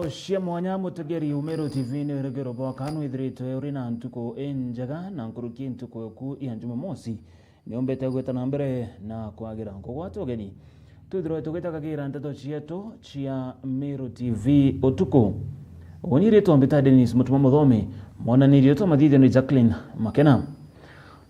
cia mwanya mutegeri Umero TV ni regero bwa kanu ithirite uri na ntuko enjaga na nkuruki ntuko yoku ya Jumamosi ni ombete gweta na mbere na kwagira ngogwatu geni tuthiro tugita kagira nteto cietu cia Umero TV otuko onire tombeta Dennis Mutuma Muthome mwana nirio to mathithio ni Jacqueline Makena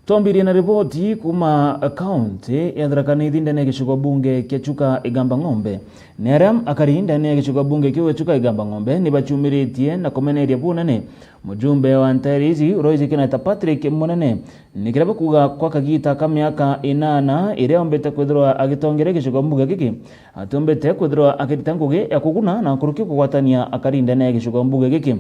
tombiri na ripoti kuma account ya Tharaka-Nithi ndani ya gĩcigo bunge kĩa Chuka Igamba Ng'ombe Neram akari ndani ya gĩcigo bunge kĩa Chuka Igamba Ng'ombe ni bachumiritie na komeneria bunene mujumbe wa Nterizi Royce Kenyatta Patrick Munene nikiraba kuga kwa kagita ka miaka 8 iria ombete kwithirwa agitongere gĩcigo bunge giki atombete kwithirwa akiritanguge ya kuguna na kuruki kugwatania akari ndani ya gĩcigo bunge giki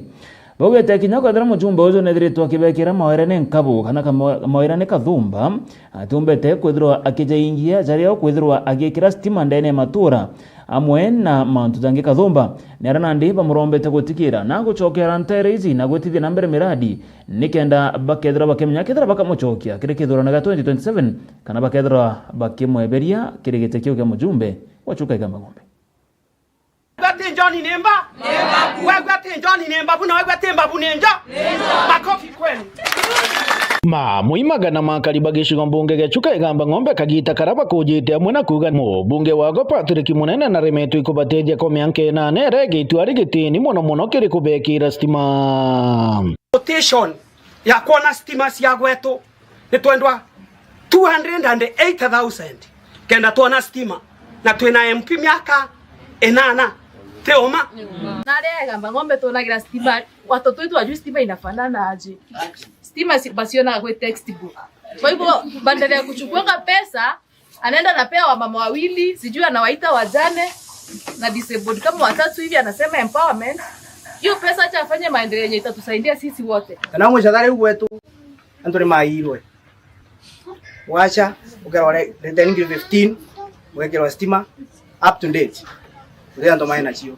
Bogete kinya kwa drama jumbe ozo nethiritwo akibekera mawirane nkabo kana mawirane kathumba atumbete kwithirwa akijaingia jaria kwithirwa agikira stima ndene matura amwe na mantu tangi kathumba neranandi bamurombete gutikira na gucokera Nterizi na gwitithia na mbere miradi nikenda bakethira bakemenya kethira bakamuchokia kire kithurano ga 2027 kana bakethira bakimweberia kire gitekio kya mujumbe wa Chuka Igamba Ng'ombe Johnny Nemba wewe Johnny Nemba buna wewe temba bunenja makofi kwenu muimagana makariba gĩcigo mbunge gĩa Chuka Igamba Ng'ombe kagita karaba kujite amwe na kuga mbunge wago Patrick Munene na remeto ikubatedia kwa miaka 8 rege itwari gitini muno kiri kubekira stima rotation ya kuona stima cia gwetu ni twendwa 208,000 kenda tuona stima na twina MP miaka 8 Teoma. Nare Igamba Ng'ombe tunagira stima watoto wetu wajui stima inafanana aje. Stima si basiona kwa textbook. Kwa hivyo badala ya kuchukua pesa anaenda anapea wamama wawili, sijui anawaita wajane na disabled kama watatu hivi anasema empowerment. Hiyo pesa acha afanye maendeleo yenye itatusaidia sisi wote. Kana mshadari wetu antore mairwe. Wacha ukarore 2015 wekero stima up to date. Ndio ndo maana chio.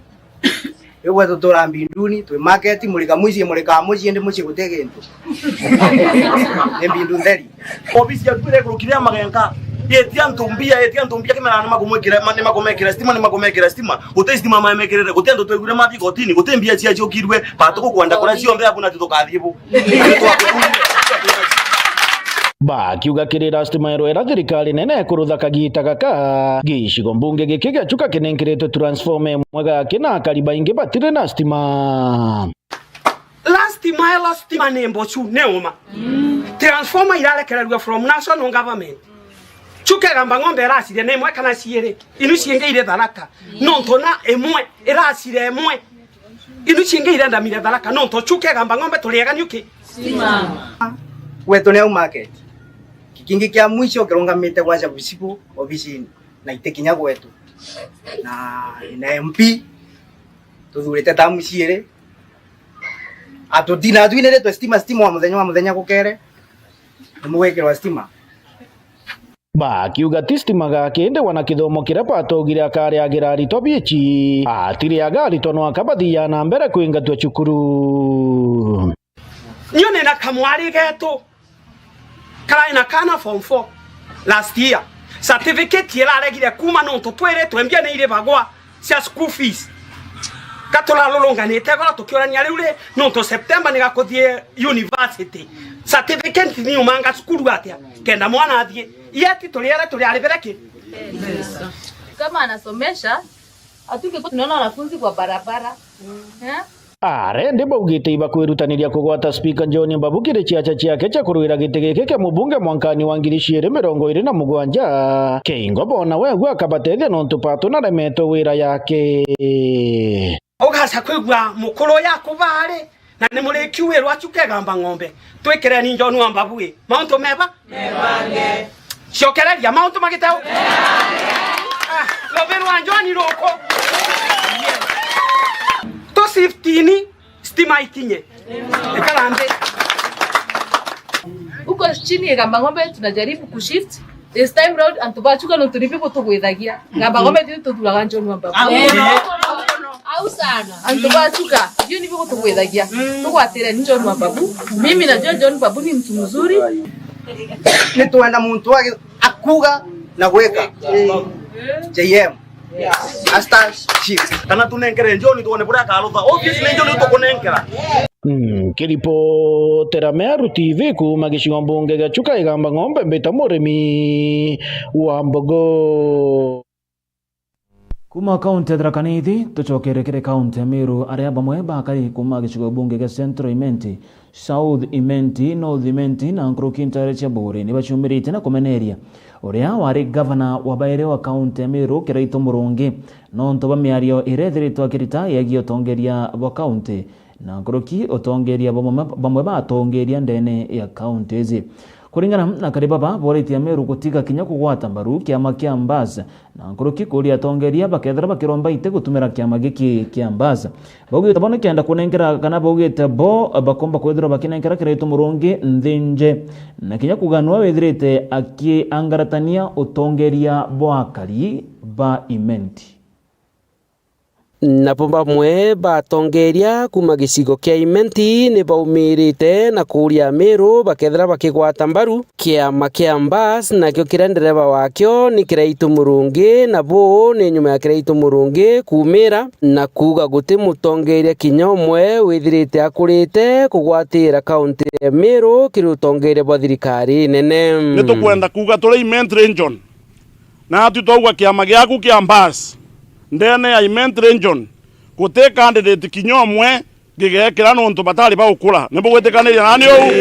Yewe tutora mbinduni twe market mulika mwizi mulika moji ende muchi gutegento. Mbindu nderi. Obisi ya tule kurukiria magenka. Yetia ntumbia kema na magomekira stima utestima mamekerere gutendo twegure mathi gotini gutembia cia chokirwe patuko kwanda kora cio mbea kuna tutukathibu. Kiuga kirira stima era thirikari nene kurutha kagita gaka gĩcigo mbunge gĩkĩ gĩa Chuka kinenkiretwo transforme mwega kina kariba ingi batire na stima stima nembo chu neuma transformer irarekererwa from national government Chuka Igamba Ng'ombe iracire nemwe kana ciere inu ciengeire Tharaka nontona emwe iracire emwe inu ciengeire ndamire Tharaka nonto Chuka Igamba Ng'ombe tuliega nyuki stima wetu ne market kingi kya mwisho kirungamite kwacha busiku ofisini na itekinya gwetu na MP tuthurite tamuciere atudina twinere to stima wa muthenya gukere nimwekirwa stima kiuga stima gakende wana kithomo kira patogire akari agirari tobichi atiri agari tono akabathia na mbere kuingatwa cukuru nione na kamwari geto Karaina kana form 4 last year certificate yela regire kuma nonto twere twembia ne ile bagwa cia school fees katola lolonga ne tegora tukiorania riure nonto September ni gakothie university certificate ni umanga school atia kenda mwana athie yeti tuliare bereke kama anasomesha atuke tunaona wanafunzi kwa barabara Rende baugite iba kwirutaniria kugwata speaker John Mbabu kire ciacha ciake cia kuruira gite gike kia mubunge mwankani wa 2027 Keingo bona wewe akabatethia nontu pato na remeto wira yake Ogasa kwigwa mukuru yako bare na ni muri kiwirwa Chuka Igamba Ng'ombe twikire ni John Mbabu maunto mebange ciokereria maunto magiteu loberwa John roko 15 stima ikinye ikarambe uko chini Igamba Ng'ombe tunajaribu kushift this time round antubachuka no turipipo tugwithagia Igamba Ng'ombe tutulaga John Mbabu au sana antubachuka hiyo nipo tugwithagia tugwatire ni John Mbabu mimi na John Mbabu ni mtu mzuri ni tuenda muntu akuga na gweka JM Asta chief. Kana tunenkere njoni tuone bura kalutha. Obviously njoni tukunenkera. Kiripotera Meru TV kuma gicigo mbunge gia Chuka Igamba Ng'ombe mbita murimi wa mbogo. Kuma kaunti ya Tharaka Nithi tucokere kire kaunti ya Meru aria bamwe bakari kuma gicigo mbunge gia Central Imenti, South Imenti, North Imenti na Nkuruki ntare cia Buri ni bacumirite na kumeneria uria wari governor wa baire wa kaunti ya Meru Kiraito Murungi no ntoba miario irethiritwo akirita yagio tongeria wa kaunti na Nkuruki otongeria bamwe batongeria ndene ya kaunti ezi. Kuringana na karibaba boreti ya Meru gutiga kinya kugwata mbaru kiama kia Ambasa na Nkuruki kuria tongeria bakethera bakiromba ite gutumira kiama giki kia Ambasa bogu tabona kianda kunengera kana bogu tabo bakomba kwethera bakinengera Kiraito Murungi nthinje na kinya kuganwa wethirite aki angaratania utongeria bwakari ba Imenti. Napo bamwe batongeria kuma gicigo kia Imenti ni baumirite na kuria Meru bakethera bakigwata mbaru kiama kia Ambasa nakio kiria ndereba wakio ni Kiraito Murungi na bo ni nyuma ya Kiraito Murungi kumira na kuga guti mutongeria kinya umwe withirite akurite kugwatira kaunti ya Meru kiri utongeria bwa thirikari nene. Ni tukwenda kuga turi Imenti region na tutauga kiama giaku kia Ambasa ndene ya Imenti region gute candidate kinyomwe gigekira nonto batari ba ukura nimbo gwetekaniria nani ou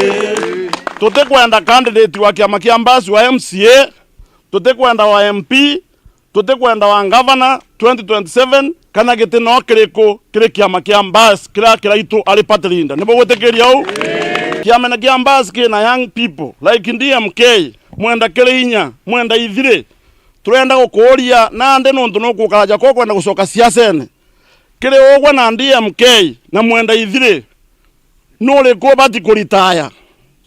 tute kwenda candidate wa kiama kia Ambasa wa MCA tute kwenda wa MP tute kwenda wa governor 2027 kana gite no kiriko kire kiama kia Ambasa Kiraito ali patrinda nimbo gwetekeria ou kiama na kia Ambasa kina young people like DMK mwenda Kirinya mwenda Ithire turenda gukuria nande nonto no kukaraja ko kwenda gucoka siasene kire ogwa na DMK na mwenda Ithire no le ko bati kuritaya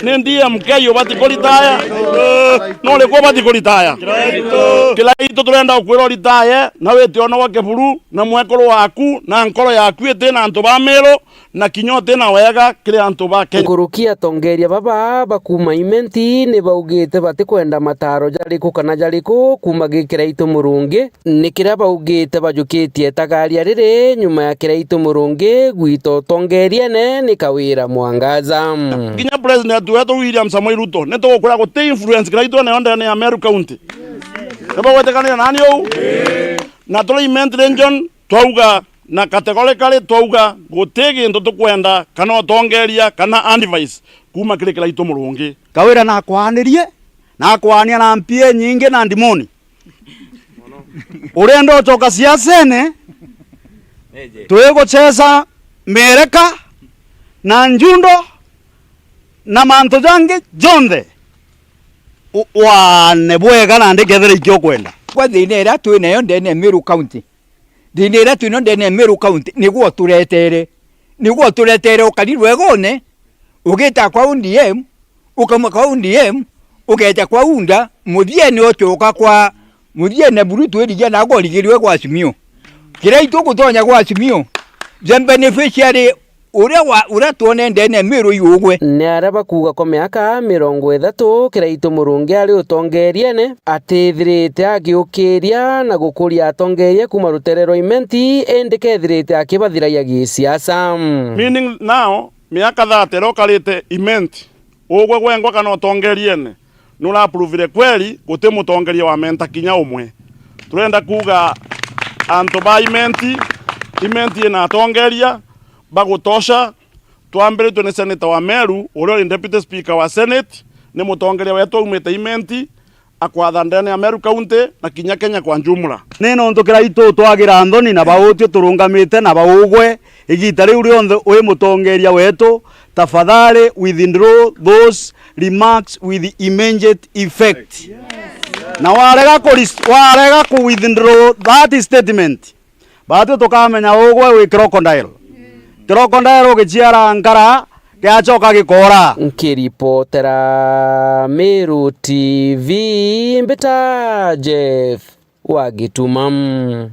ne DMK yo bati kuritaya no le ko bati kuritaya Kiraito turenda gukwira ritaya na wete ona wa Keburu na mwekoro waku na nkoro yaku ete na anto ba Meru na kinyote na wega kire anto ba Kenya. Nkuruki atongeria baba bakuma Imenti ni baugite bati kwenda mataro jariku kana jariku kuma Kiraito Murungi ni kiria baugite bajukitie tagaria riri nyuma ya Kiraito Murungi gwito tongeria ne ni kawira mwangaza kinya president wetu William Samoei Ruto neto gukura guti influence Kiraito na onda ya Meru county ebo wetekania nani ou na tuli Imenti region twauga na categorically twauga gutigi ndo tukwenda kana utongeria kana advice kuma kire Kiraito Murungi Kawira na kwanirie na kwania na mpie nyingi na ndimoni urenda utoka siasene tuigucheza mereka na njundo na manto jange jonde wane bwega na ndikethera ikyo kwenda kwa thine ira twi nayo ndene Meru county thine ira twi no ndene Meru county niguo turetere ukarirwe gone ugita kwa UDM ukama kwa UDM ugeta kwa unda muthiene otoka kwa muthiene burutu erija na gorigirwe kwa Azimio Kiraito gutonya kwa Azimio the beneficiary ura tuone ndene Meru yugwe ni araba kuga kwa miaka 30 Kiraito Murungi ari utongeriene atithirite agiukiria na gukuria atongerie kuma ruterero Imenti ende kethirite akibathiragia gisiasa meaning now miaka 30 rokarite Imenti ugwe gwengwa kana utongeriene nura approve kweli guti mutongeria wa menta kinya umwe turenda kuga anto ba Imenti ina atongeria bagutosha twambire tune senator wa Meru urio deputy speaker wa Senate ni mutongeria wetu umete Imenti akwatha ndene ya Meru county na kinya Kenya kwa njumla nino ndo Kiraito twagira ndoni na bautio turungamite na baugwe igita riu rionthe uyi mutongeria wetu tafadhali withdraw those remarks with immediate effect na warega ku withdraw that statement batu tukamenya ugwe wi crocodile ugichiara nkara giachoka gikora nkiripotera Meru TV mbita Jeff Wagitumam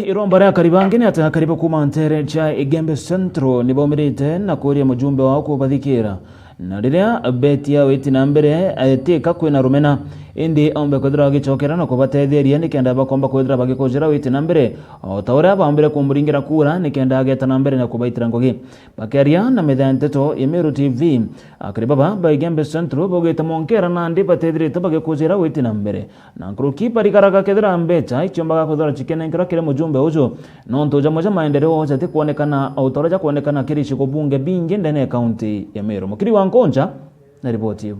iromba ria karibangi ni ata karibu kuma ntere cha Igembe Central ni bomirite na kuria mujumbe wao kubathikira na riria beti ya witi na mbere atika kwina rumena indi ombe kwithira gichokera no kubatetheria nikenda bakomba kwithira bagikujira witi na mbere o taura bambire kumuringira kura nikenda ageta na mbere na kubaitira ngogi bakeria na methanteto Imiru TV akari baba Baigembe Central bogeta monkera na ndi batethirite bagikujira witi na mbere na nkruki parikaraga kethira mbecha ichombaga kuthora chikenengera kire mujumbe ujo no ntoja moja maendeleo oja ti kuonekana autoraja kuonekana kirishi ko bunge bingi ndene kaunti ya Meru mukiri wa Nkonja na ripoti hiyo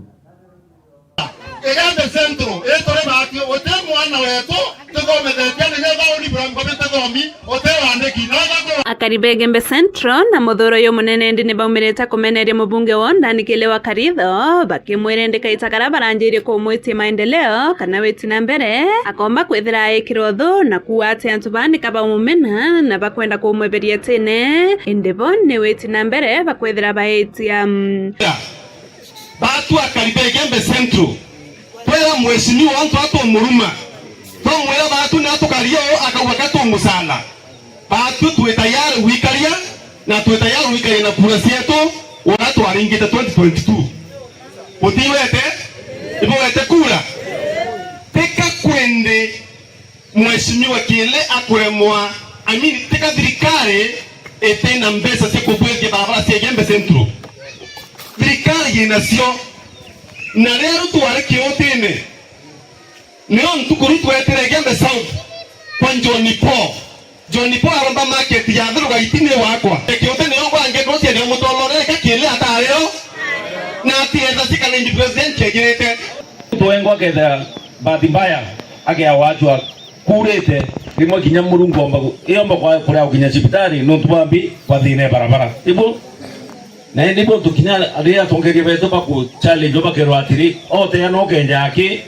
Baigembe Central etore baki ote mwana wetu tugomethetia nigetha uri brangomete thomi ote wandiki no akari Baigembe Central na muthuro yo munene ndi ni baumirite kumeneria mubunge wo Ndanikile wa Karitho bakimwire ndikaitagara baranjirie kumwitia maendeleo kana witi na mbere akomba kwithira ikirotho na kuwate antu bandika baumena na bakwenda kumweberia tene indebo ni witi na mbere bakwithira baitia batu akari Baigembe Central kwera mheshimiwa wantu ato muruma tomwera batu na tukario akawakati umusala batu tuwe tayari wikaria na tuwe tayari wikaria na kura sietu watu waringite 2022 utiwete ibuwete kura teka kwende mheshimiwa kile akuremwa amini teka thirikari etena mbesa cia kubwegia barabara cia Baigembe Central thirikari yinacio na rero tware kiotene nio ntukuru twetire Baigembe South kwa Johnny Paul aromba market ya thuruga itine wakwa kiotene yo kwange ngotia ni mutolore ka kile atareo na tienda sikana ndi president kegete twengwa ketha bahati mbaya age awajwa kurete rimwe kinya murungu omba iomba kwa kuria ukinya cipitari no tubambi bathine barabara ibo na ndipo tukinya aria tongerie beto baku challenge bakero atiri ote ya no kenjaki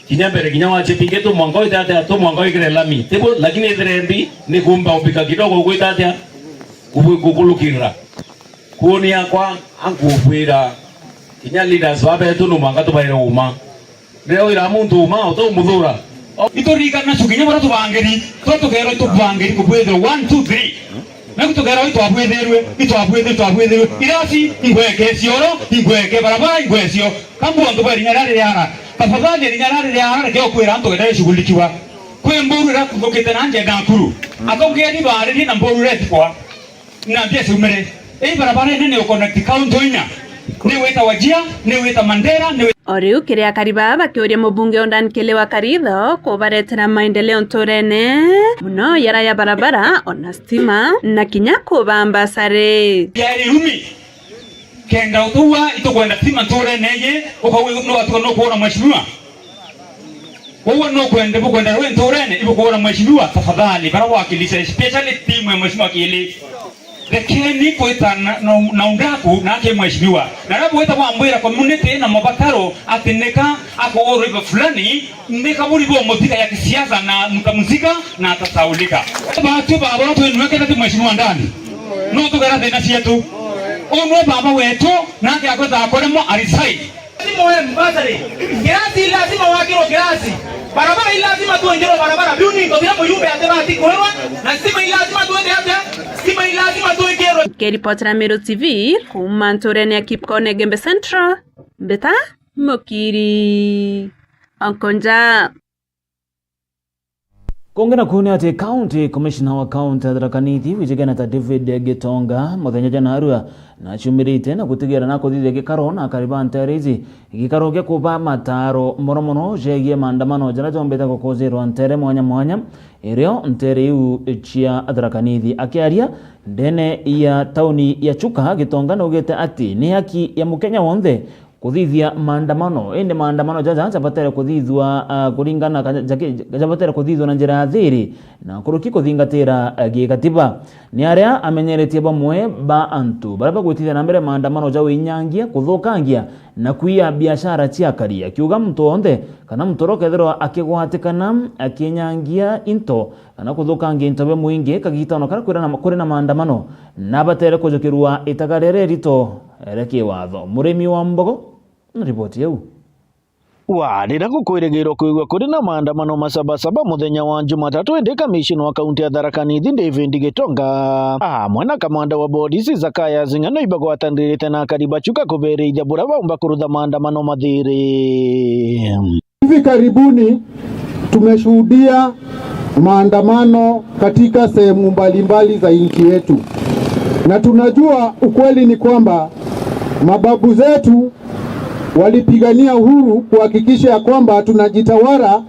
kinya mbere kinya wache pingeto mwango itata to mwango ikire lami tipo lakini itrendi ni kumba upika kidogo kuitata kukulukira kuoni yakwa angufwira kinya leaders babeto no mwanga to baire uma leo ira muntu uma to muthura itoriga na sukinya bara tubangeri to kero tubangeri kubwethero 1 2 3 na kutogera ito abwetherwe irasi ingweke cioro ingweke barabara ingwecio kambondo bari nyarare yara tafadhali nyarare yara kyo kwira ndo genda shughulikiwa kwe mburu ra kugokete nanje gankuru akongea ni bare ni na mburu reti kwa na pia sumere barabara nene uconnect county nya ni weta Wajia ni weta Mandera ni Oriu kiria kariba bakiuria mubunge Ndanikile wa Karitho kubaretera maendeleo nturene muno yara ya barabara ona stima na kinya kubamba sare yari rumi kenda utuwa itokwenda stima nturene ye ukawe no atuwa no kuona mheshimiwa wewe no kwenda wewe nturene ibo kuona mheshimiwa tafadhali bara wakilisha especially timu ya mheshimiwa Kili rekeni kwita na undaku na ke mheshimiwa na rabu weta mwambira community na mabataro atineka ako riba fulani ndeka muri bo muzika ya kisiasa na mtamuzika na atasaulika batu baba watu niweke na mheshimiwa ndani no tugara tena cietu omwe baba wetu na ke akweta akoremo arisai lazima mbazari kirasi lazima wakiro kirasi barabara lazima tuenjero barabara building ndio hapo yumbe atebati kulewa na stima lazima tuende hapa stima lazima tuengero Keripotera Miru TV kuma nturene Kipkone Baigembe Central Beta Mukiri Nkonja kongena kune ati county commissioner wa county Tharaka Nithi wijigana ta David Gitonga muthenya jana arua na chumirite na gutigera na kuthithia gikaro na kariba nterezi gikaro gya kuba mataro moromono jegie maandamano jana jombeta gukozerwa ntere mwanya irio ntere yu chia Tharaka Nithi akiaria ndene ya tauni ya Chuka Gitonga na ugete ati ni haki ya mukenya wonde kuthithia maandamano ende maandamano jaja chabatera kuthithwa kuringana chabatera kuthithwa na njira thiri na kuruki kuthingatira gikatiba ni aria amenyeretie bamwe ba antu baraba gwitithia na mbere maandamano jawe inyangia kuthukangia na kuia biashara ciakari akiuga mtu onde kana mtoroke thero akigwatikana akinyangia into kana kuthukangia into be muingi kagitano kana kuri na maandamano na batere kujukirwa itagarere rito reke watho murimi wa mbogo na ripoti yau warira gukwirigirwo kuigwa kuri na maandamano masabasaba muthenya wa Jumatatu indi kamishina wa kaunti ya Tharaka Nithi David Gitonga hamwe na kamanda wa polisi Zakaya Zing'ano ibagwatanirite na kariba Chuka kubereithia bura baumba kurutha maandamano mathiri Hivi karibuni tumeshuhudia maandamano katika sehemu mbalimbali za nchi yetu, na tunajua ukweli ni kwamba mababu zetu walipigania uhuru kuhakikisha ya kwamba tunajitawala,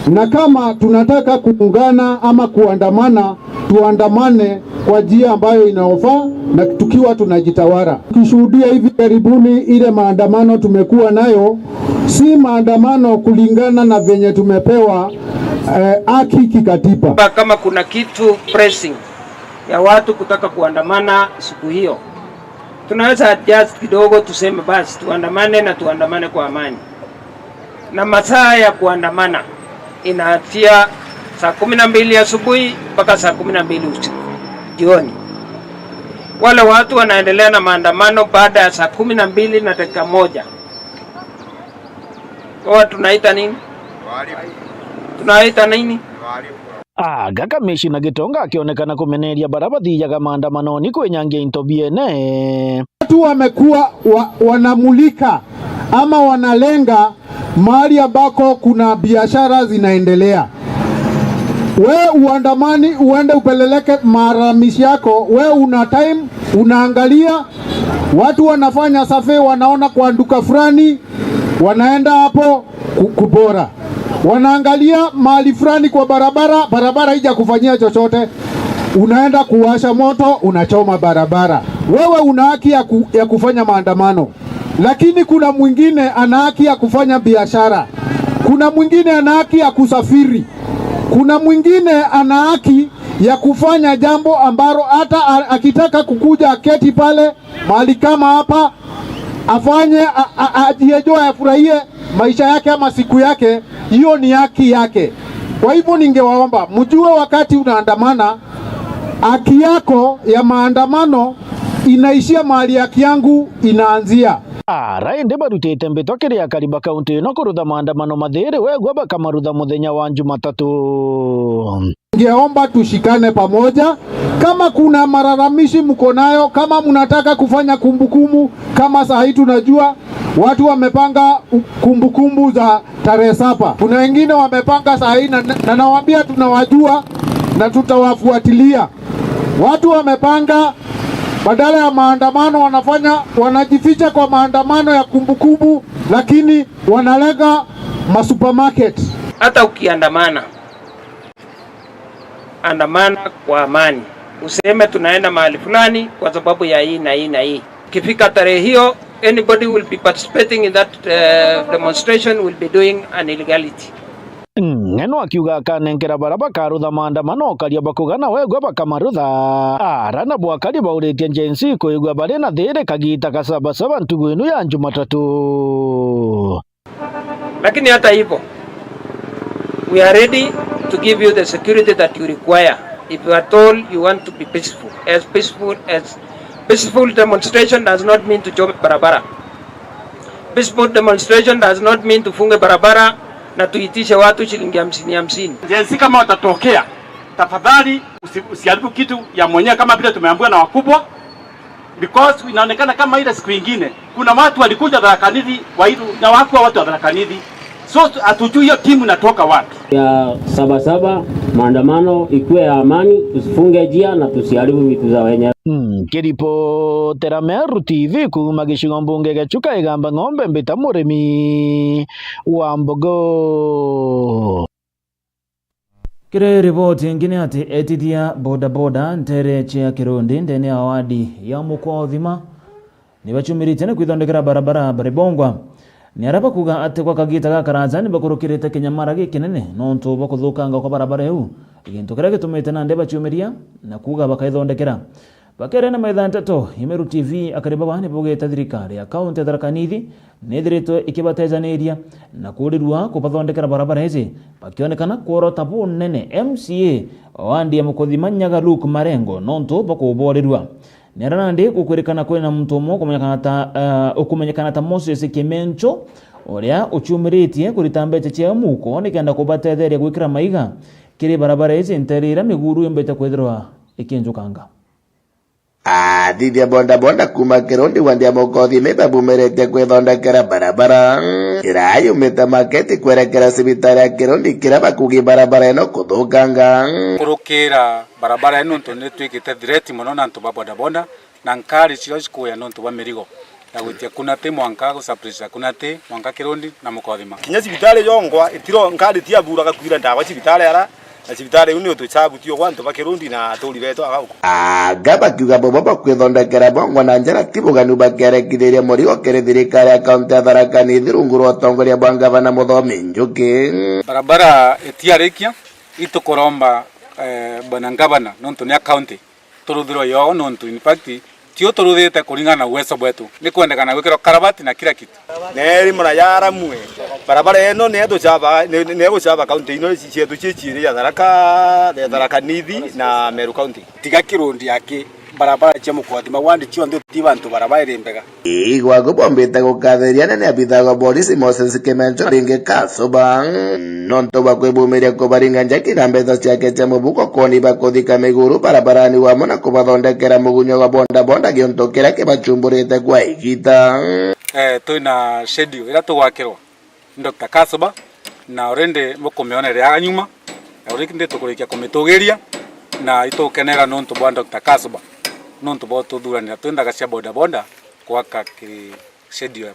na kama tunataka kuungana ama kuandamana, tuandamane kwa njia ambayo inaofaa na tukiwa tunajitawala. Tukishuhudia hivi karibuni ile maandamano tumekuwa nayo, si maandamano kulingana na venye tumepewa haki kikatiba. Kama kuna kitu pressing ya watu kutaka kuandamana siku hiyo, tunaweza adjust kidogo, tuseme basi tuandamane na tuandamane kwa amani. Na masaa ya kuandamana inaanzia saa 12 asubuhi mpaka saa 12 usiku jioni. Wale watu wanaendelea na maandamano baada ya saa 12 na dakika 1. Kwa tunaita nini? Tunaita nini? Kamishina Gitonga akionekana kumeneria barabara ya maandamano ni kwenyangia intobiene. Watu wamekuwa wanamulika ama wanalenga mahali ambako kuna biashara zinaendelea. We uandamani uende upeleleke malalamishi yako, we una time unaangalia watu wanafanya safe, wanaona kwa duka fulani wanaenda hapo kubora, wanaangalia mahali fulani kwa barabara haija kufanyia chochote, unaenda kuwasha moto, unachoma barabara. Wewe una haki ya kufanya maandamano, lakini kuna mwingine ana haki ya kufanya biashara, kuna mwingine ana haki ya kusafiri, kuna mwingine ana haki ya kufanya jambo ambalo hata akitaka kukuja aketi pale mahali kama hapa afanye ajiejoe, afurahie maisha yake ama siku yake, hiyo ni haki yake. Kwa hivyo ningewaomba mjue wakati unaandamana, haki yako ya maandamano inaishia mahali haki yangu inaanzia. Raende barutete mbetokere ya Kariba County no kurutha maandamano mathere wegwa bakamurutha muthenya wa Jumatatu. Ningeomba tushikane pamoja. Kama kuna malalamishi mko nayo, kama mnataka kufanya kumbukumbu, kama saa hii tunajua watu wamepanga kumbukumbu za tarehe 7. Kuna wengine wamepanga saa hii na nawaambia tunawajua na tutawafuatilia. Watu wamepanga badala ya maandamano wanajificha kwa maandamano ya kumbukumbu, lakini wanalenga masupermarket. Hata ukiandamana, andamana kwa amani. Useme tunaenda mahali fulani kwa sababu ya hii na hii na hii. Kifika tarehe hiyo, anybody will be participating in that demonstration will be doing an illegality. Ngeno akiuga kanenkera baraba karutha maandamano karia bakugana wegwa bakamarutha arana bwakari bauritie njensi kuigwa bare na there kagita kasabasaba ntugwenu ya Jumatatu. Lakini hata hivyo, we are ready to give you the security that you require if you are told you want to be peaceful. Peaceful demonstration does not mean to chome barabara. Peaceful demonstration does not mean tufunge barabara na tuitishe watu shilingi 50. Jensi kama watatokea, tafadhali usiharibu kitu ya mwenyewe kama vile tumeambiwa na wakubwa, because inaonekana kama ile siku nyingine kuna watu walikuja Tharaka-Nithi na watu wa Tharaka-Nithi, so hatujui hiyo timu inatoka wapi. Ya Sabasaba maandamano ikuwe ya amani, tusifunge njia na tusiharibu vitu za wenyewe. Kiripotera Meru TV kuma gicigo mbunge gia Chuka igamba ng'ombe mbita murimi wa Mbogo. Kire ripoti ingine ati etithia bodaboda ntere chia Kirundi ndene awadi ya mukwa othima ni bachumirite ne kwithondekera barabara baribongwa ni araba kuga ati kwa kagita gakaraza ni bakurukirite kinyamara gikinene nonto bakuthukanga kwa barabara yu igintu kiria gitumite na ndeba chumiria na kuga bakaithondekera bakere na maitha nteto Imeru TV akariba bane bugeta thirikari ya kaunti ya Tharaka-Nithi nethirito ikibatezaniria na kurirwa kubathondekera barabara hizi bakionekana kuorota bunene MCA wandi ya Mukothima Nyagaluku Marengo nonto bakuborirwa nerandi kukwirikana kwina mtu umwe ukumenyekana ta Moses Kimencho uria uchumiritie kuritambeche cia muko nikenda kubatetheria gwikira maiga kiri barabara hizi nterira miguru yombete kwithirwa ikinjukanga. Adithia bonda kuma Kirundi wandia Mukothi mebabumerete kwithondekera barabara ira yumite maketi kwerekera cibitari ya Kirundi kiraba kugi barabara ino kuthukanga kurukira barabara ino ntu twikite thireti muno na ntu ba boda na nkari cio cikuya no ntu ba mirigo ya gwitia Kunati mwanka gusaprisa Kunati mwanka Kirundi na Mukothima kinya cibitari yongwa itiro nkari tia bura gakwira ndawa cibitari ara na cibitari uni utwicabutio kwa ntu ba Kirundi na turi beto agauko gaba kiuga bobo kwithondekera bongo na njara tibuganu bakerekithiria murigo kiri thirikari ya kaunti ya Tharaka Nithi rungu rwa utongoria bwa gavana Muthomi Njuki barabara etiarikia itukuromba bwana gavana nontu ni akaunti turuthiro yo nontu in fact tio turuthite kuringana na uwezo bwetu ni kwendekana gwikira karabati na kila kitu neri mura yara mwe barabara eno ne tuchaba ne guchaba kaunti ino cietu cieciri ya Tharaka Nithi na Meru County tiga Kirundi yake barabara cia Mukothima wandi cio ndu ti bantu barabara iri mbega igwa gubombite gukatheriana ni abitha wa polisi Moses Kimencho ringi Kasoba nonto bakwebumiria kubaringa njaki na mbetha ciake cia mubuko koni bakuthika miguru barabarani wamo na kubathondekera mugunyo wa bonda gionto kiria kibachumburite kwa igita twina schedule ira tugwakirwa Dr. Kasoba na orende mukumionerea nyuma na urikinde tukurikia kumitugiria na itukenera nonto bwa Dr. Kasoba nonto bo tuthuranira twendaga cia boda kwaka ki schedule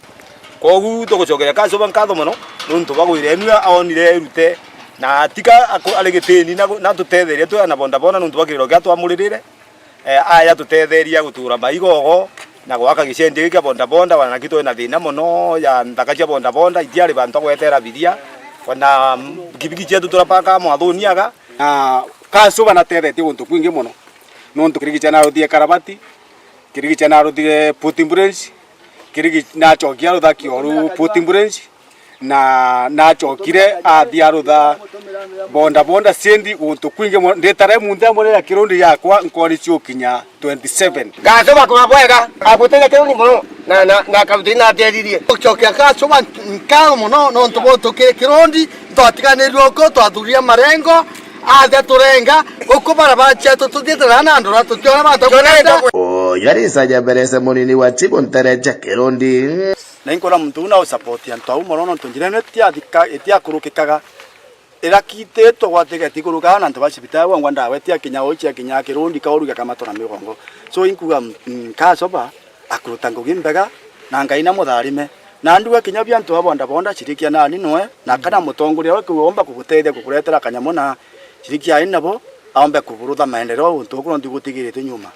kogu tugucokeria Kasoba nkatho muno nonto bagwire enua aonire erute na tika alegitini na tutetheria twa na bonda nonto bagiriro kia twamuririre aya tutetheria gutura maigogo na gwaka gicendi kia bonda wana kito na thina muno ya ndaka cia bonda itiari bantu gwetera biria wana kibigi cietu turapaka mwathuniaga na Kasoba na tethetie untu kwingi muno nontu kirigi na ruthie karabati kirigi na ruthie Putimburensi kirigi na chokia ruthaki oru Putimburensi na chokire athia rutha bonda sendi untu kwingi ndetare munde muri ya Kirundi yakwa nkori ciokinya 27 Kasoba kuna bwega abutene Kirundi muno na kabutina ateririe chokia Kasoba nkao muno nontu boto Kirundi twatiganirwo ko twathuria marengo athia turenga uko barabara chetu tuthietera na ndora tutiona batakwenda yari saja berese munini wa chibu nterecha Kirundi na inkora muntu una support antu au morono tunjirene tia kurukikaga irakite to gwatega tikuruka na ntu bacibita wa ngwanda wetia kinya ochi kinya Kirundi kauruga kama tona migongo so inkuga Kasoba akuruta ngugimbega na ngai na mutharime na nduga kinya bya ntu bonda chirikia nani noe na kana mutongoria we kuomba kuguteithia kukuretera kanyamo na chirikia inabo aombe kuburutha maendeleo untukuru ndigutigirite nyuma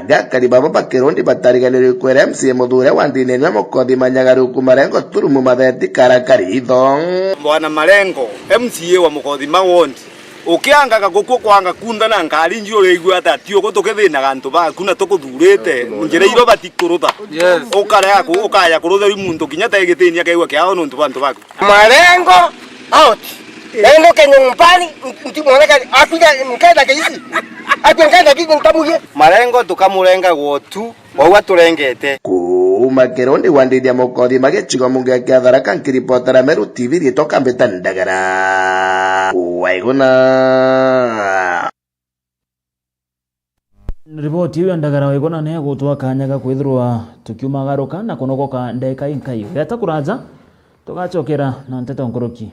gakari baba bakirundi batariganire kwera MCA muthure wa ndine na Mukothi Manyagaru kumarengo turumu matheti karakari itho bwana marengo MCA wa Mukothi Mawondi ukianga guku kwanga kunda na ngari njiro reigwa tatio gutukithina gantu bakuna tukuthurite njire iro batikurutha ukare yako ukaya kurutha muntu kinya tegithini akaigwa kiao nuntu bantu baku marengo out endo kenyumpani mtimwoneka atuja mkaenda kisi atengenda kiki ntamuye marengo tukamurenga gotu wauwa turengete kuma Kirundi wandithia Mukothi magichigo munge kia Tharaka nkiripotera Meru TV ritoka mbeta ndagara waiguna riboti hiyo ndagara waiguna ne gutwa kanyaga kwithirwa tukiumagaruka na kunogoka ndeka inkai yata kuraja tugachokera na nteto nkoroki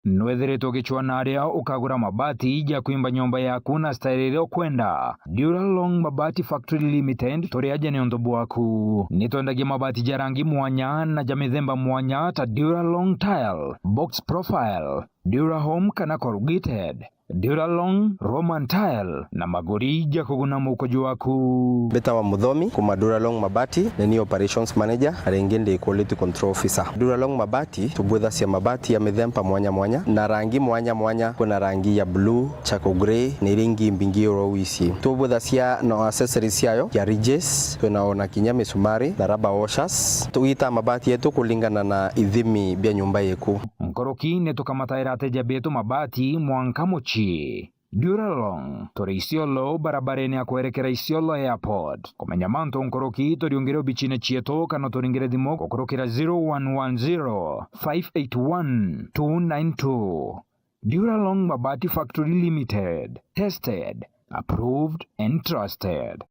Nwethiritwo gichwana aria ukagura mabati ija kuimba nyomba yaku na style ile kwenda Duralong Mabati Factory Limited toriaje ni ondobu waku nitwendagia mabati ja rangi mwanya na ja mithemba mwanya ta Duralong Tile, Box Profile, Durahome kana corrugated, Duralong, Roman Tile na magorija kuguna mukojo waku. Beta wa Mudhomi kuma Duralong Mabati ni operations manager arengende quality control officer. Duralong Mabati tubwetha cia mabati ya mithemba mwanya na rangi mwanya kuna rangi ya blue, chako grey ni ringi mbingi rowisi. Tubwetha cia no accessories yayo ya ridges tunaona kinya misumari na rubber washers. Tuita mabati yetu kulingana na ithimi bya nyumba yeku. Nkoroki netukamataira ateja betu mabati Mwankamochi. Duralong tori Isiolo barabareni ya kuerekera Isiolo Airport. Kumenya manto nkoroki tori ungere bichine chieto kano tori ngere dimo kukurokera 0110-581-292. Duralong Mabati Factory Limited. Tested, approved and trusted.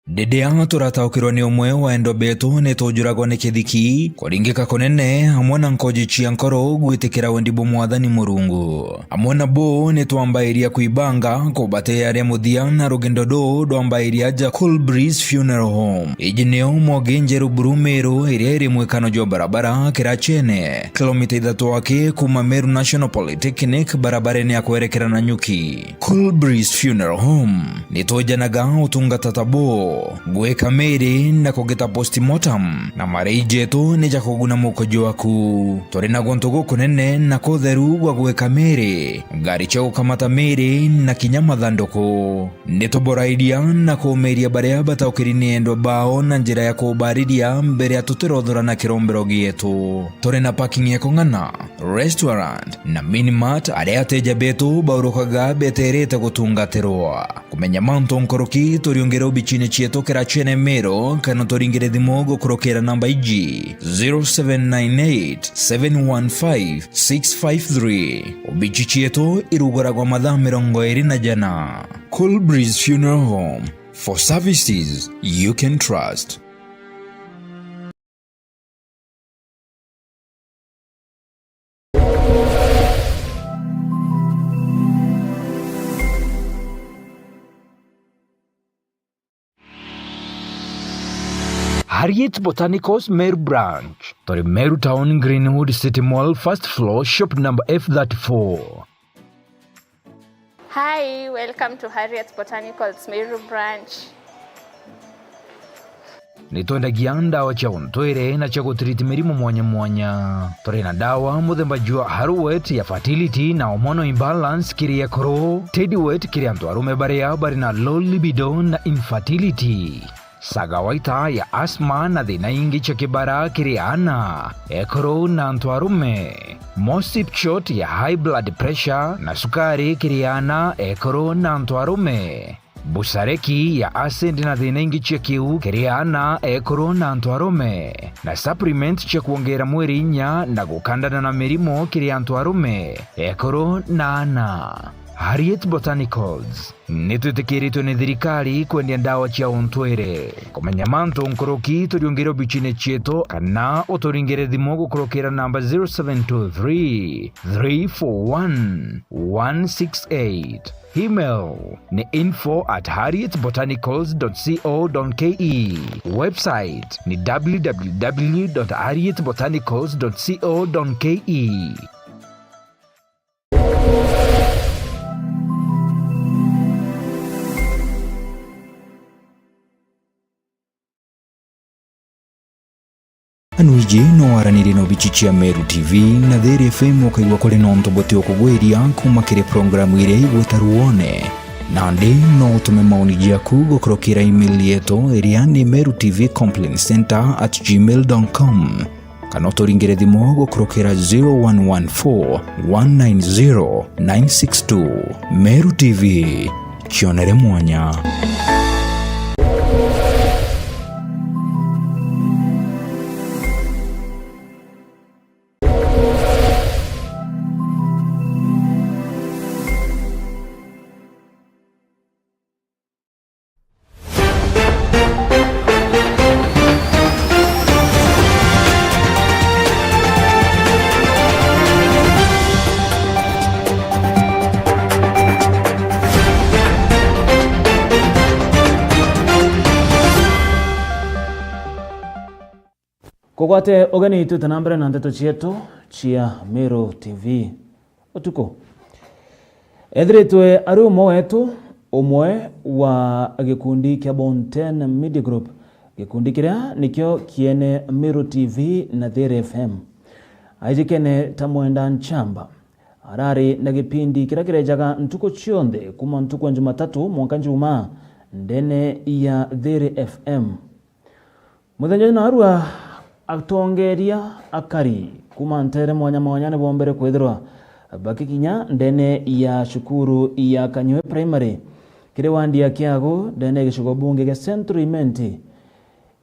Dedea turataukirwa ni umwe wa endo betu netujuragwa ni kithiki kuringika kunene hamwe na nkoji cia nkoro gwitikira wendibo mwathani Murungu. Hamwe na bo netwambairia kuibanga kubate aria muthia na rugendo ndwambairia ja Cool Breeze Funeral Home. Iji nio Mogenjeru Brumeru iria iri mwekano jo barabara Kirachene kilomita 3 wake kuma Meru National Polytechnic barabareni ya kuerekera na Nyuki. Cool Breeze Funeral Home nitojanaga utungata tabo gweka meri na kugeta postmortem na mareijetu nija kuguna mukojo waku. Tori na gontogo kunene na kotheru gwa gweka meri gari cha ukamata meri na kinyama thandoko nitoboraidia na kumeria baria bataukiri endo bao na njira ya kubariria mbere ya tuterothora na kirombero gietu. Tori na parking ya kongana restaurant na minimart aria ateja betu baurukaga beterete gutungatirwa. Kumenya manto nkoroki tori ongero bichine chieto Kirachene Mero kana toringire thimo gukurokera namba iji 0798-715-653. Obichi chieto irugoragwa mathaa 24 Cool Breeze Funeral Home, for services you can trust. Harriet Botanicals Meru Branch. Tori Meru Town Greenwood City Mall first floor shop number F34. Hi, welcome to Harriet Botanicals Meru Branch. Nitondagia ndawa cha ontwere na cha kutriti mirimu mwanya. Tori na dawa muthemba jua Haruwet ya fertility na hormonal imbalance kiria koro. Tediwet kiria ntwarume barea bari na low libido na infertility. Sagawaita ya asma na thina ingi cha kibara kiriana ekoro na ntwarume. Mosip shot ya high blood pressure na sukari kiriana ekoro na ntwarume. Busareki ya acid na thina ingi cha kiu kiriana ekoro na ntwarume. Na supplement cha kuongera mwiri inya na gukandana na mirimo kiria ntwarume ekoro na ana. Harriet Botanicals nitwitikiritwe ni thirikari kwendia ndawa cia ontwere. Kumenya manto nkoroki turiongero bichine chieto kana uturingere thimo gukurokera namba 0723-341-168. Email ni info@harrietbotanicals.co.ke. Website ni www.harrietbotanicals.co.ke. Anuije no aranire no bichichia Meru TV na There FM okaigwa kole no ntobote okugweria kuma kire programu ire igwetaruone. Nandi no tume maoni jaku gukurokera email yeto iria ni merutvcomplaincenter@gmail.com. Kana toringere thimo gukurokera 0114-190-962. Meru TV, kionere mwanya. Kogwate ogani tutanambere na ndeto chietu chia Meru TV utuko ethretwe ari umwe wetu umwe wa gikundi kia Bonten Media Group. Gikundi kiria nikyo kiene Meru TV na There FM aijikene tamwenda nchamba arari na gipindi kira kirejaga ntuko chionde kuma ntuko Jumatatu mwaka njuma ndene ya There FM muthenya na arua atongeria akari kuma ntere mwanya bombere kwethirwa bakikinya ndene ya shukuru ya Kanywe Primary kire wandia kiago ndene gishugo bunge ge Central Imenti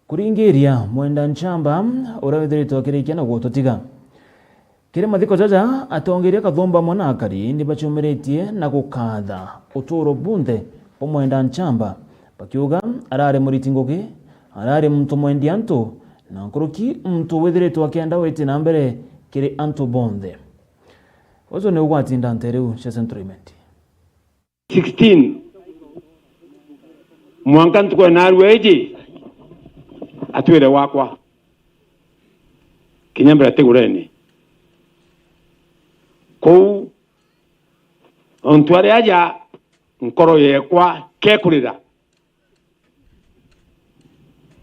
kuringiria mwenda nchamba urawithiritwo kirikia na gutotiga kire mathiko jaja atongeria kathomba mwana akari ndi bachumiretie na gukatha uturo bunde omwenda nchamba bakiuga arare muritingoke arare muntu mwendi antu na nkuruki mtu withiritwo akienda witi na mbere kiri antu bonde ozo ne ugwatinda ntereu cia Central Imenti 16 mwanka ntukwe narweji atwire wakwa kinyambira tegureni kou ontware aja nkoro yekwa kekurira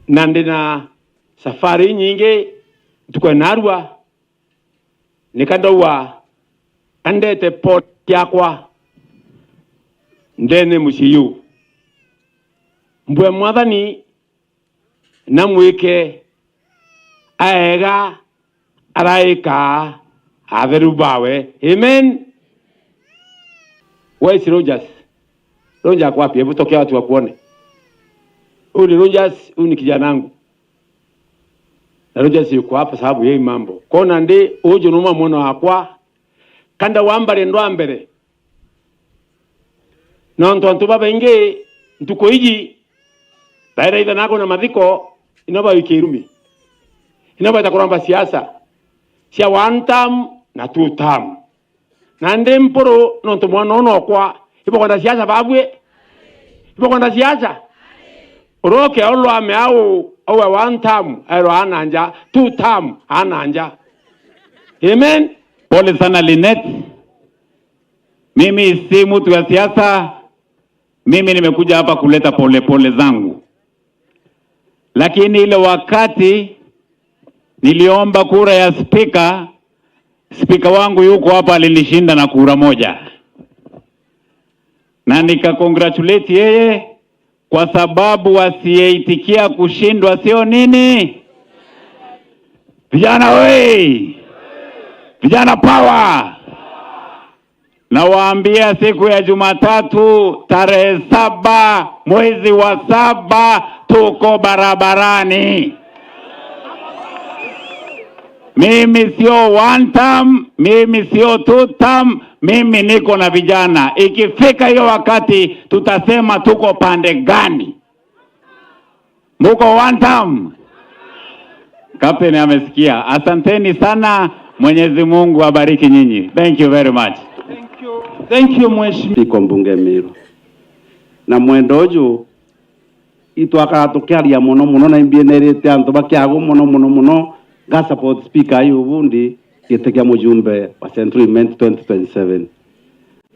nandina safari nyingi ntukwe narwa nikandawa andete pot yakwa ndene mushiyu mbwe mwathani namwike aega araika atheru bawe amen. Where's Rogers? Rogers kwa pia butokea watu wakuone. Uli Rogers uni kijana wangu. Na Rogers yuko hapa sababu yeye mambo. Kona ndi ujo numa mwono wakwa kanda wambare ndo ambere. Na ntu baba inge ntuko iji baada ida nako na madhiko inoba wiki irumi. Inoba itakuramba siasa. Sia one term na two term. Na ndi mporo ntu mwana ono kwa ipo kwenda siasa babwe. Ipo kwenda siasa. Roke olo ame au one term ero ananja two term ananja. Amen. Pole sana Linet. Mimi si mtu wa siasa. Mimi nimekuja hapa kuleta pole zangu. Lakini ile wakati niliomba kura ya spika wangu yuko hapa alinishinda na kura moja. Na nikakongratulate yeye kwa sababu wasiyeitikia kushindwa sio nini? Vijana wei! Vijana power! Na waambia siku ya Jumatatu tarehe 7 mwezi wa 7 tuko barabarani. Mimi sio one term, mimi sio two term, mimi niko na vijana. Ikifika hiyo wakati tutasema tuko pande gani. Muko one term. Captain amesikia. Asanteni sana. Mwenyezi Mungu abariki nyinyi. Thank you very much. Thank you mheshimiwa mbunge Meru. Na mwendojo itwakatukiaria muno na imbienerete antu bakiago muno ga support speaker yubundi gitekia mujumbe wa Central Imenti 2027.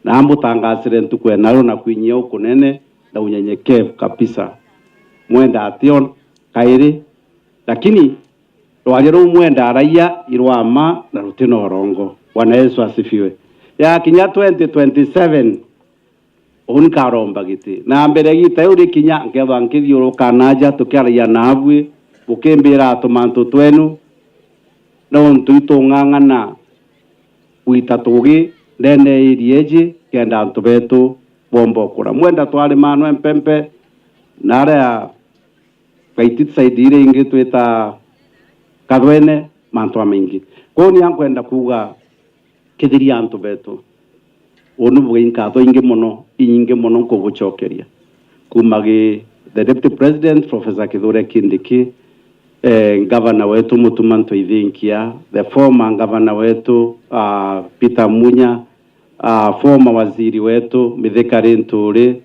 Na ambutangasire ntukwe naro na kwinyia ukunene na unyenyekevu kabisa. Mwenda ation kairi lakini rwagero mwenda raia irwama na rutino rongo. Bwana Yesu asifiwe. Ya kinya 2027 unkaromba giti na mbere gita uri kinya ngeba ngithiuru kanaja tukiaria nabwe bukembera atumantu twenu no ntuito ngangana uitatugi ndene irieji kenda antu betu bombo kura mwenda twari manu mpempe narea kaititi saidire ingi twita kadwene mantu amingi koni yankwenda kuga kidiri antu betu onu bwinka to inge mono ko buchokeria kumagi the deputy president Professor Kithure Kindiki governor wetu Mutumanto Ithinkia, the former governor wetu Peter Munya, former waziri wetu Mithika Linturi,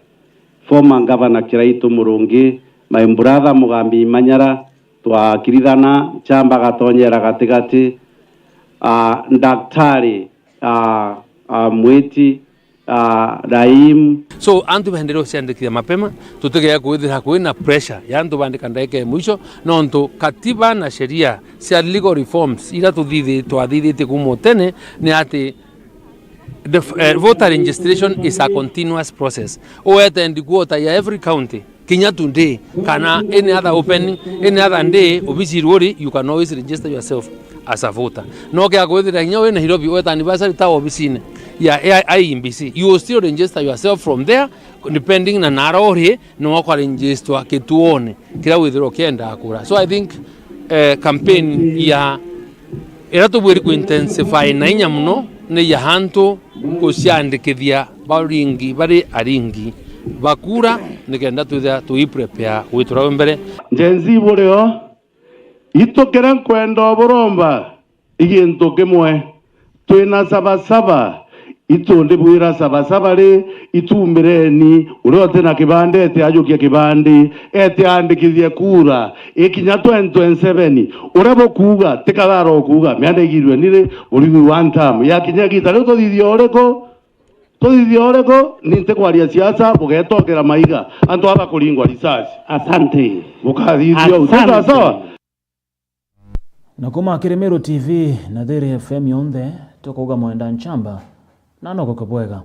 former governor Kiraitu Murungi, my brother Mugambi Manyara, twakirithana chamba gatonyera gatigati daktari mwiti Raim. So antu bahendero siandikithia mapema tutegea kuithira kuina pressure ya antu bandika ndeke mwisho nontu katiba na sheria cia legal reforms ira twathithite kumotene ni ati the voter registration is a continuous process. Oetendi kuota ya every county kinya today kana any other opening any other day obisirori you can always register yourself as a voter. No ke akwethira hinya we na Nairobi weta anniversary ta obisine ya IEBC you will still register yourself from there depending na narori no kwa register kituone kila withiro kenda akura. So I think campaign ya era to bwiri ku intensify na inya muno ne ya hantu kuciandikithia baringi bari aringi bakura nikenda tuiprepare witura mbere njenzi buryo itokera nkwenda buromba igintu kimwe twina sabasaba itundi bwira sabasaba ri itumireni urote na kibande ete ajukia kibandi ete andikithie kura ikinya 2027 urebo kuga tikabaro kuga miandikirwe nire uri one time yakinya gitaro Todithioreko ninte kwaria siasa bugetokera maiga antu aba kuringwa risasi. Asante. Bukathithio utaka sawa. Na kuma Kiremero TV na Dere FM yonde tukuga mwenda nchamba na noko kabwega.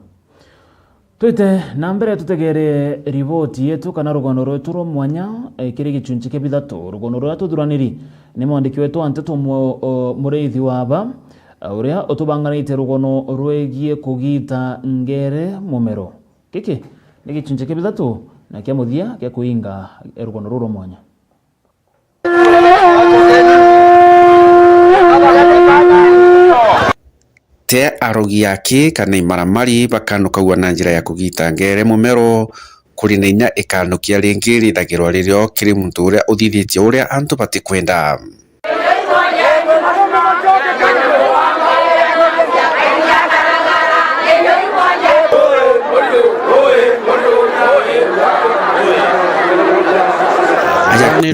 Twite na mbere tutegere riboti yetu kana rugono rwetu ro mwanya kiri gicunci kebithatu rugono rwetu thuraniri ni mwandiki wetu Anteto Mureithi waba uria utubanganite rugono rwegie kugita ngere mumero kiki ni gicunci kebithatu na kia muthia kia kuinga rugono ruro mwanya te arogi yake kana imaramari bakanukaua na njira ya kugita ngere mumero kuri na inya ikanukia ringi rithagirwa ririo kiri muntu uria uthithitie uria antu bati kwenda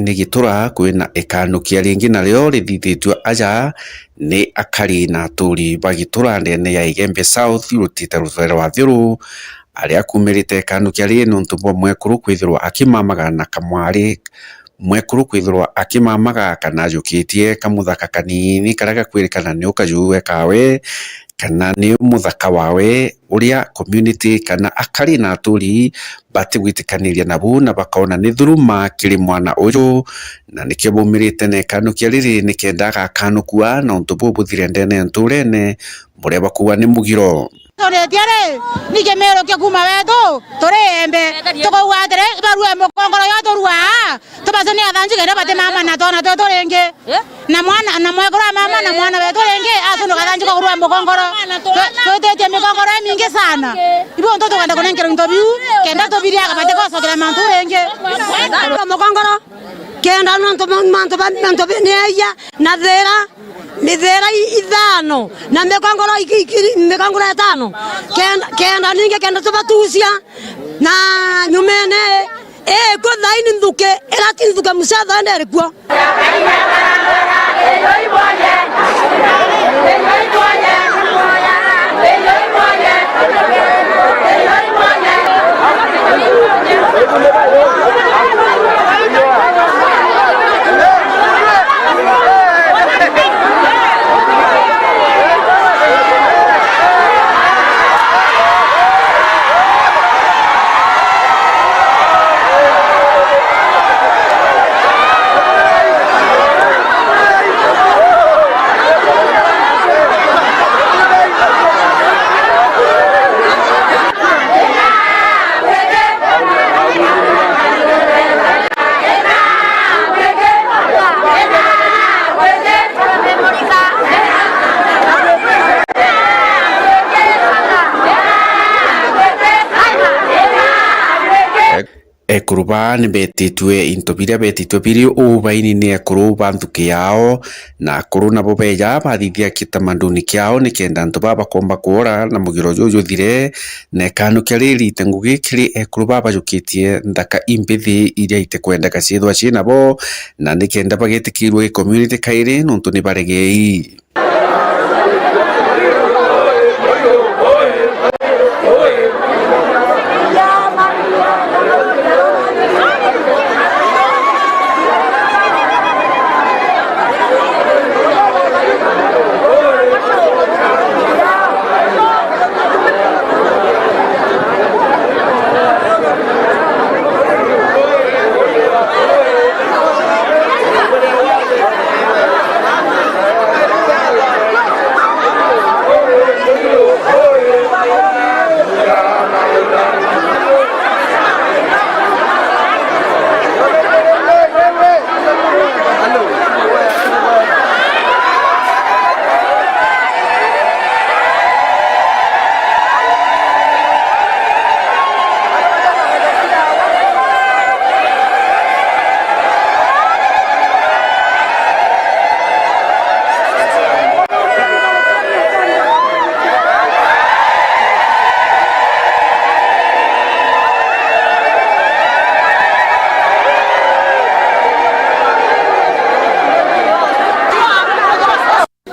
ni gitura kwina ikanukia ringi nario rithithitio aja ni akari na aturi bagitura ndene ya Igembe South rutite rutero wa thiru aria kumirite ikanukia ri nuntu mwekuru kwithirwa akimamaga na kamwari mwekuru kwithirwa akimamaga kana jukitie kamuthaka kanini karaga kwirikana ni ukajuwe kawe kana ni muthaka wawe uria community kana akari na aturi bati gwitikaniria nabu na bakaona ni thuruma kiri mwana uyu na nikio bumirite ne kanukia riri nikendaga kanukua na untu buthire ndene nturene muria bakuwa ni mugiro tone tiare ni gemero ke kuma wetu torembe toko wadre barua mukongoro yo torua tobazoni adanji gere bate mama na tona to torenge na mwana na mwekora mama na mwana wetu renge asono kadanji ko kurua mukongoro to te mukongoro mingi sana ibo ntoto kanda konengero ntobiu kenda to biria kabate ko so kera mantu renge mukongoro kenda no to manto neya na dhera mithera ithano na mekongoro mekongoro etano kenda ninge kenda tubatucia na nyumene ko thaini nthuke erati nthuke musatha nderikuo ekuruba ni betitwe into biria betitwe biri ubaini ni ekuruba nthuki yao na akuru nabo beja bathithia kitamaduni kiao ni kenda antu baba komba kuora na mugiro juju thire na kanu kiri tengugi kiri ekuruba bajukitie ndaka imbithi iria itekwenda kacithwa cinabo na ni kenda bagetikirwe community kairi nuntu ni baregei.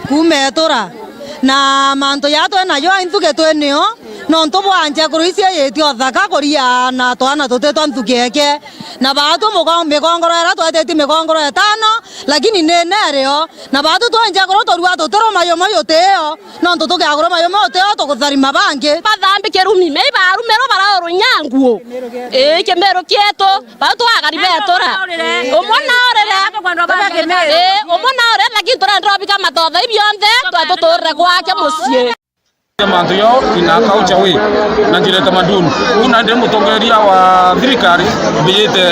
kumetora na manto yato na yo inthuke twenio no ntobwanja kuruisia yetio thaka kuria na twana tutetwa nthukeke na batu migongoro era tweteti migongoro etano lakini nenereo na batu twanja koro torua tutero mayo teo no ntutuke agoro mayo teo tukutharima bange bathambi kerumi me barumero bararo nyanguo kemero kieto batu agaribe tora omona orere lakini tora ndrobika matotha ibionde twatuturre gwake mucie mantu yo ina kaucha we na njire tamaduni kuna ndi mutongeria wa thirikari bijite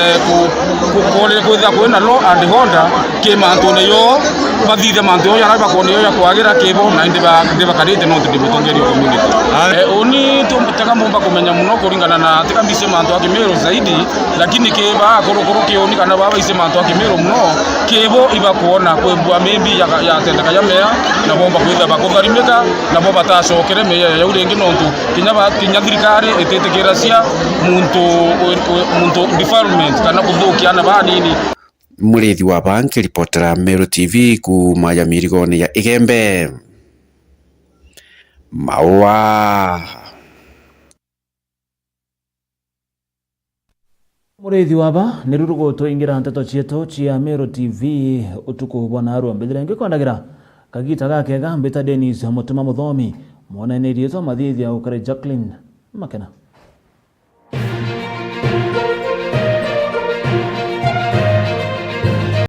kukole kwitha kwina law and order ke mantu ne yo bathithe mantu yo yana bakone yo yakwagira kibo na ndiba kadite no ndi mutongeria community oni tumbutaka mumba kumenya muno kuringana na tika mbise mantu akimero zaidi lakini keba korokoro kioni kana baba ise mantu akimero muno kibo iba kuona kwebwa maybe ya tendeka ya mea na bomba kwitha bakutharimika na bomba taso meya ya urengi nontu kinya thirikari etetekeracia muntu development kana kuthukia na banini. Murithi wa banki reportera Meru TV kuma ya mirigoni ya Igembe Maua. Murithi waba ni rurugo tuingira nteto cietu cia Meru TV utuku bwana Arua mbithire ngikondagira kagita gake gambita Dennis mutuma muthomi mwana ni rieto mathithia ukare Jacqueline Makena.